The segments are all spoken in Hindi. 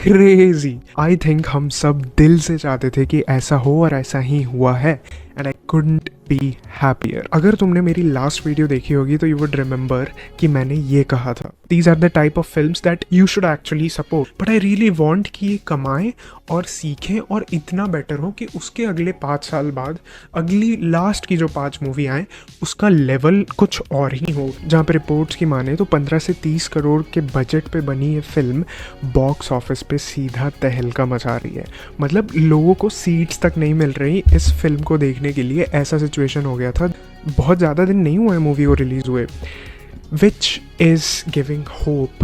क्रेजी। आई थिंक हम सब दिल से चाहते थे कि ऐसा हो और ऐसा ही हुआ है and I couldn't be happier. अगर तुमने मेरी लास्ट वीडियो देखी होगी तो यू वुड रिमेंबर कि मैंने ये कहा था, these are the type of films that you should actually support, but I really want कि ये कमाएं और सीखें और इतना बेटर हो कि उसके अगले 5 साल बाद अगली लास्ट की जो 5 मूवी आए उसका लेवल कुछ और ही हो। जहाँ पे रिपोर्ट्स की माने तो 15 से 30 करोड़ के बजट पे बनी ये फिल्म बॉक्स ऑफिस पे सीधा तहलका मचा रही है। मतलब लोगों को सीट्स तक नहीं मिल रही इस फिल्म को देखने के लिए, ऐसा सिचुएशन हो गया था। बहुत ज़्यादा दिन नहीं हुए मूवी को रिलीज़ हुए, विच इज़ गिविंग होप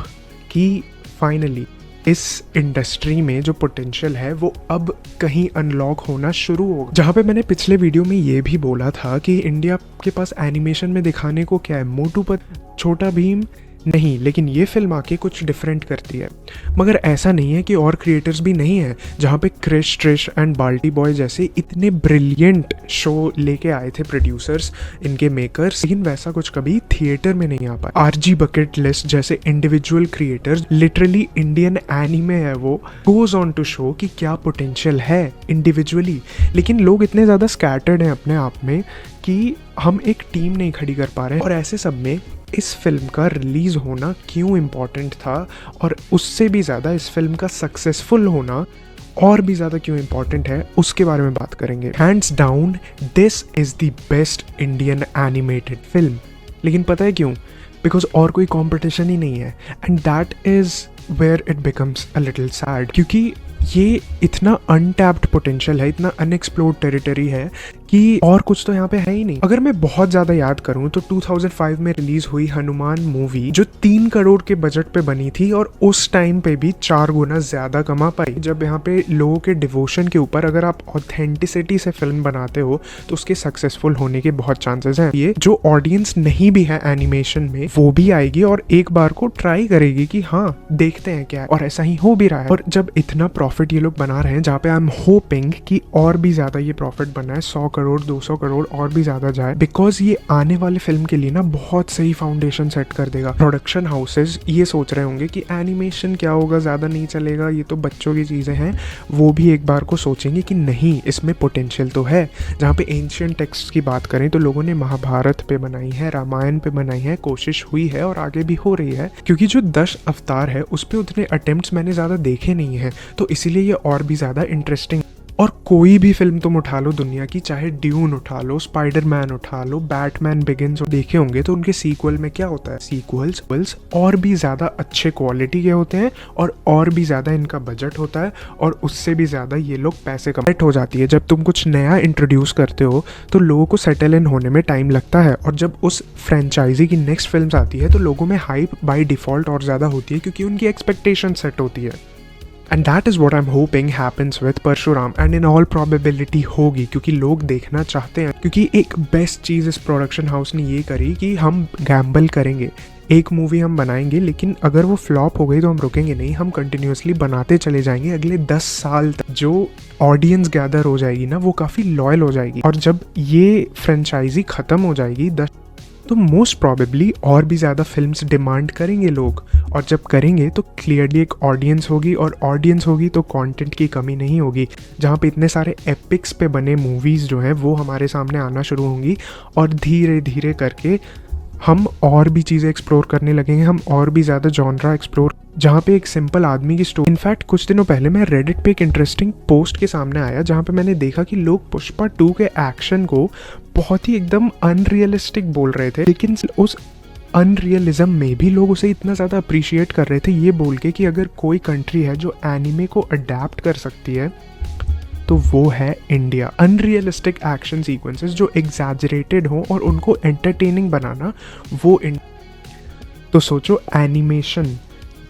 कि फाइनली इस इंडस्ट्री में जो पोटेंशियल है वो अब कहीं अनलॉक होना शुरू होगा। जहाँ पे मैंने पिछले वीडियो में ये भी बोला था कि इंडिया के पास एनिमेशन में दिखाने को क्या है, मोटू पतलू, छोटा भीम नहीं, लेकिन ये फिल्म आके कुछ डिफरेंट करती है। मगर ऐसा नहीं है कि और क्रिएटर्स भी नहीं हैं। जहाँ पे क्रिश ट्रिश एंड बाल्टी बॉय जैसे इतने ब्रिलियंट शो लेके आए थे प्रोड्यूसर्स, इनके मेकर्स, लेकिन वैसा कुछ कभी थिएटर में नहीं आ पाया। आरजी बकेट लिस्ट जैसे individual creators, literally Indian anime है वो, गोज ऑन टू शो कि क्या पोटेंशियल है इंडिविजुअली। लेकिन लोग इतने ज़्यादा स्कैटर्ड हैं अपने आप में कि हम एक टीम नहीं खड़ी कर पा रहे हैं। और ऐसे सब में इस फिल्म का रिलीज़ होना क्यों इम्पॉर्टेंट था, और उससे भी ज़्यादा इस फिल्म का सक्सेसफुल होना और भी ज़्यादा क्यों इम्पॉर्टेंट है, उसके बारे में बात करेंगे। Hands down this is the best Indian animated film. लेकिन पता है क्यों? बिकॉज और कोई कॉम्पिटिशन ही नहीं है, and that is where it becomes a little sad. क्योंकि ये इतना अनटैप्ड पोटेंशियल है, इतना अनएक्सप्लोर्ड टेरिटरी है कि और कुछ तो यहाँ पे है ही नहीं। अगर मैं बहुत ज़्यादा याद करूँ तो 2005 में रिलीज़ हुई हनुमान मूवी, जो 3 करोड़ के बजट पे बनी थी और उस टाइम पे भी 4 गुना ज़्यादा कमा पाई। जब यहाँ पे लोगों के डिवोशन के ऊपर अगर आप ऑथेंटिसिटी से फिल्म बनाते हो तो उसके सक्सेसफुल होने के बहुत चांसेस हैं। ये जो ऑडियंस नहीं भी है एनिमेशन में वो भी आएगी और एक बार को ट्राई करेगी कि हाँ देखते हैं क्या है, और ऐसा ही हो भी रहा है। और जब इतना प्रॉफिट ये लोग बना रहे हैं, जहाँ पे आई एम होपिंग कि और भी ज़्यादा ये प्रॉफिट बनाए, 100 करोड़ 200 करोड़ और भी ज़्यादा जाए, बिकॉज ये आने वाले फिल्म के लिए ना बहुत सही फाउंडेशन सेट कर देगा। प्रोडक्शन हाउसेज ये सोच रहे होंगे कि एनिमेशन क्या होगा, ज़्यादा नहीं चलेगा, ये तो बच्चों की चीज़ें हैं। वो भी एक बार को सोचेंगे कि नहीं, इसमें पोटेंशियल तो है। जहाँ पे एंशियंट टेक्स्ट की बात करें तो लोगों ने महाभारत पे बनाई है, रामायण पे बनाई है, कोशिश हुई है और आगे भी हो रही है। क्योंकि जो 10 अवतार है उस पर उतने अटेम्प्ट्स मैंने ज़्यादा देखे नहीं हैं, तो इसीलिए ये और भी ज़्यादा इंटरेस्टिंग। और कोई भी फिल्म तुम उठा लो दुनिया की, चाहे ड्यून उठा लो, स्पाइडरमैन उठा लो, बैटमैन बिगिंस देखे होंगे तो उनके सीक्वल में क्या होता है, सीक्वल्स और भी ज़्यादा अच्छे क्वालिटी के होते हैं और भी ज़्यादा इनका बजट होता है और उससे भी ज़्यादा ये लोग पैसे कमाते हो जाती है। जब तुम कुछ नया इंट्रोड्यूस करते हो तो लोगों को सेटल इन होने में टाइम लगता है, और जब उस फ्रेंचाइजी की नेक्स्ट फिल्म आती है तो लोगों में हाइप बाई डिफ़ॉल्ट और ज़्यादा होती है क्योंकि उनकी एक्सपेक्टेशन सेट होती है। And that is what I am hoping happens with Parashuram, and in all probability होगी, क्योंकि लोग देखना चाहते हैं। क्योंकि एक बेस्ट चीज़ इस प्रोडक्शन हाउस ने ये करी कि हम गैम्बल करेंगे, एक मूवी हम बनाएंगे, लेकिन अगर वो फ्लॉप हो गई तो हम रुकेंगे नहीं, हम कंटिन्यूसली बनाते चले जाएंगे अगले 10 साल तक। जो ऑडियंस गैदर हो जाएगी ना वो काफ़ी लॉयल हो जाएगी, और जब ये फ्रेंचाइजी ख़त्म हो जाएगी तो मोस्ट प्रॉबेबली और भी ज़्यादा फिल्म्स डिमांड करेंगे लोग, और जब करेंगे तो क्लियरली एक ऑडियंस होगी, और ऑडियंस होगी तो कंटेंट की कमी नहीं होगी। जहाँ पे इतने सारे एपिक्स पे बने मूवीज़ जो हैं वो हमारे सामने आना शुरू होंगी, और धीरे धीरे करके हम और भी चीज़ें एक्सप्लोर करने लगेंगे, हम और भी ज़्यादा जॉनरा एक्सप्लोर। जहाँ पे एक सिंपल आदमी की स्टोरी, इनफैक्ट कुछ दिनों पहले मैं रेडिट पे एक इंटरेस्टिंग पोस्ट के सामने आया जहाँ पे मैंने देखा कि लोग पुष्पा 2 के एक्शन को बहुत ही एकदम अनरियलिस्टिक बोल रहे थे, लेकिन उस अनरियलिज्म में भी लोग उसे इतना ज़्यादा अप्रिशिएट कर रहे थे, ये बोल के कि अगर कोई कंट्री है जो एनिमे को अडेप्ट कर सकती है तो वो है इंडिया। अनरियलिस्टिक एक्शन सीक्वेंसेस जो एग्जैजरेटेड हो और उनको एंटरटेनिंग बनाना, वो तो सोचो एनिमेशन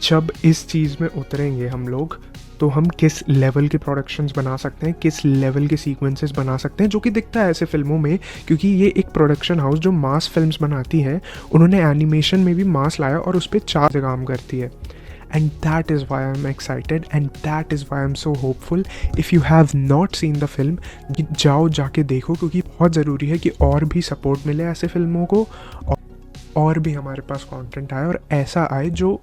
जब इस चीज़ में उतरेंगे हम लोग तो हम किस लेवल के प्रोडक्शंस बना सकते हैं, किस लेवल के सीक्वेंसेस बना सकते हैं, जो कि दिखता है ऐसे फिल्मों में। क्योंकि ये एक प्रोडक्शन हाउस जो मास फिल्म्स बनाती है, उन्होंने एनिमेशन में भी मास लाया और उस पर 4 काम करती है। And that is why I'm excited, and that is why I'm so hopeful. If you have not seen the film, जाओ जाके देखो, क्योंकि बहुत ज़रूरी है कि और भी सपोर्ट मिले ऐसे फिल्मों को, और भी हमारे पास कंटेंट आए और ऐसा आए जो